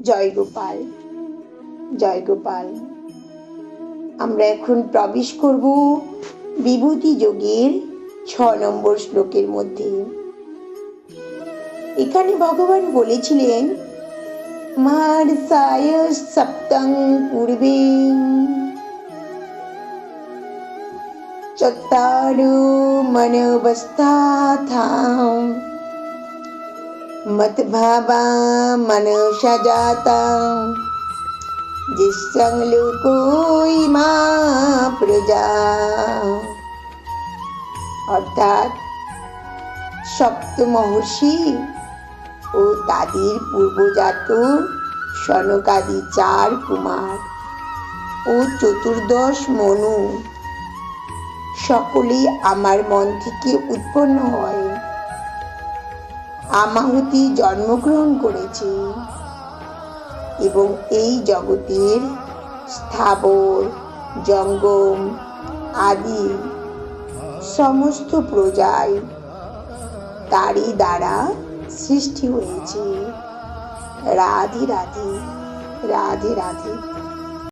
জয় গোপাল, জয় গোপাল। আমরা এখন প্রবেশ করব বিভূতি যোগের 6 নম্বর শ্লোকের মধ্যে। এখানে ভগবান বলেছিলেন, মার্সায় সপ্তং পূর্বে চত্তারো মনোবস্থাথাম মতভাবা মনসা জাতাম জিসং লোকোই মা প্রজা। অর্থাৎ সপ্ত মহর্ষি ও তাদের পূর্বজাত সনকাদি 4 কুমার ও 14 মনু সকলেই আমার মন থেকে উৎপন্ন হয়, আমাহুতি জন্মগ্রহণ করেছে এবং এই জগতের স্থাবর জঙ্গম আদি সমস্ত প্রজায় তারই দ্বারা সৃষ্টি হয়েছে। রাধে রাধে, রাধে রাধে।